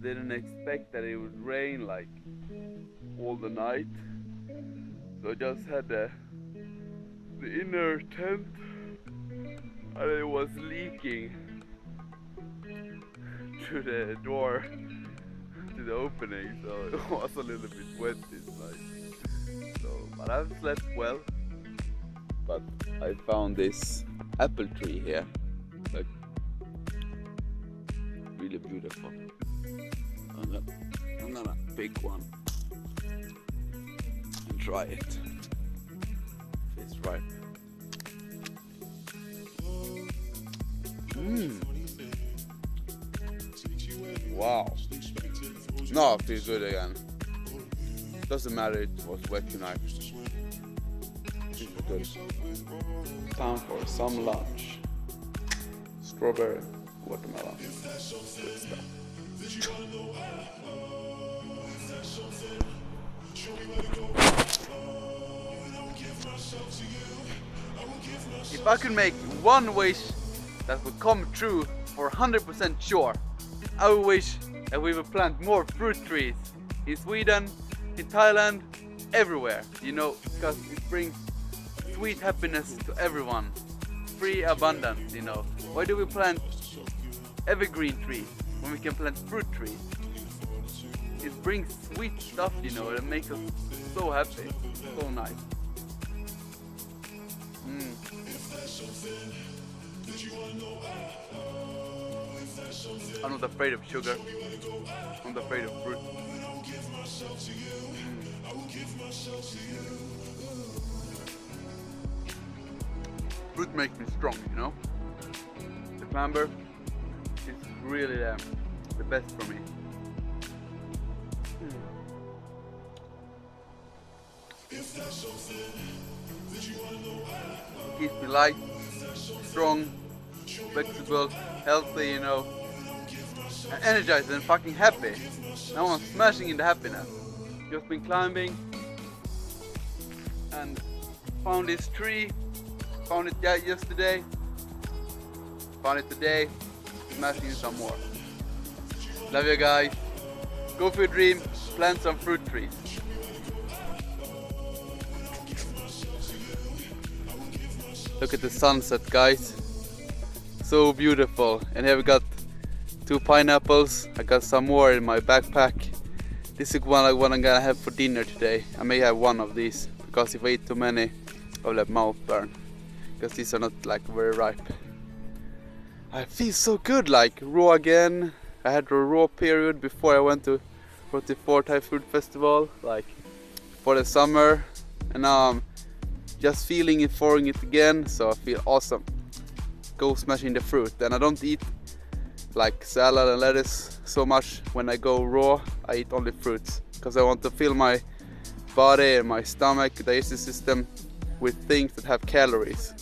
didn't expect that it would rain like all the night, so I just had the inner tent and it was leaking through the door to the opening, so it was a little bit wet this night. So, but I've slept well. But I found this apple tree here, like really beautiful. I'm gonna pick one and try it. It's ripe. Wow. No, it feels good again. Doesn't matter, it was wet tonight. Feels good. Time for some lunch. Strawberry, watermelon. Good stuff. If I could make one wish that would come true for 100% sure, I would wish that we would plant more fruit trees in Sweden, in Thailand, everywhere, you know, because it brings sweet happiness to everyone, free abundance, you know. Why do we plant evergreen trees when we can plant fruit trees? It brings sweet stuff, you know, that makes us so happy, so nice. I'm not afraid of sugar, I'm not afraid of fruit. Fruit makes me strong, you know. The clamber is really the best for me. It keeps me light, strong, flexible, healthy, you know, and energized and fucking happy. Now I'm smashing into happiness. Just been climbing and found this tree. Found it yesterday, found it today, smashing some more. Love you guys. Go for your dream, plant some fruit trees. Look at the sunset, guys. So beautiful. And here we got 2 pineapples. I got some more in my backpack. This is what I'm gonna have for dinner today. I may have one of these, because if I eat too many, I will have mouth burn. Because these are not like very ripe. I feel so good, like raw again. I had a raw period before I went to 44 Thai Food Festival, like for the summer, and now I'm just feeling it, pouring it again, so I feel awesome. Go smashing the fruit, and I don't eat like salad and lettuce so much when I go raw. I eat only fruits because I want to fill my body and my stomach, digestive system with things that have calories.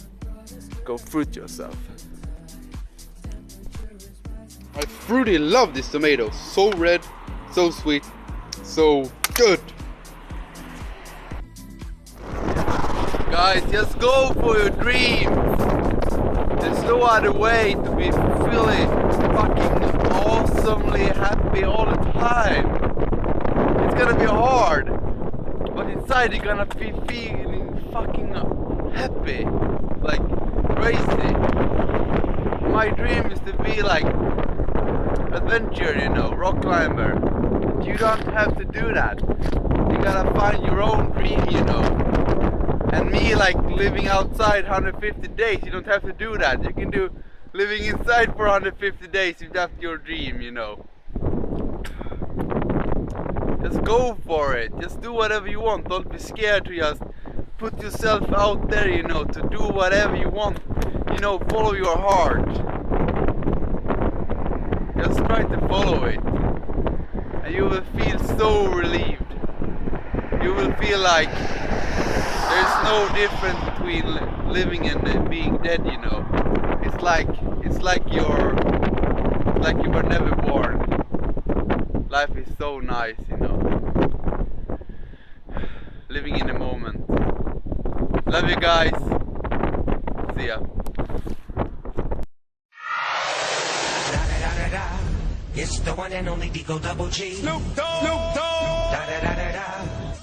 Go fruit yourself. I fruity love this tomato. So red, so sweet, so good. Guys, just go for your dreams. There's no other way to be feeling fucking awesomely happy all the time. It's gonna be hard, but inside you're gonna be feeling fucking happy, like crazy. My dream is to be like adventure, you know, rock climber. You don't have to do that. You gotta find your own dream, you know. And me, like living outside 150 days, you don't have to do that. You can do living inside for 150 days if that's your dream, you know. Just go for it. Just do whatever you want. Don't be scared to just put yourself out there, you know, to do whatever you want. You know, follow your heart. Just try to follow it. And you will feel so relieved. You will feel like there's no difference between living and being dead, you know. It's like you were never born. Life is so nice, you know. Living in the moment. Love you guys. See ya. It's the one and only Digo Double G. Snoop Dogg. Snoop Dogg. Da da da da da.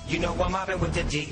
You know I'm mobbing with the D.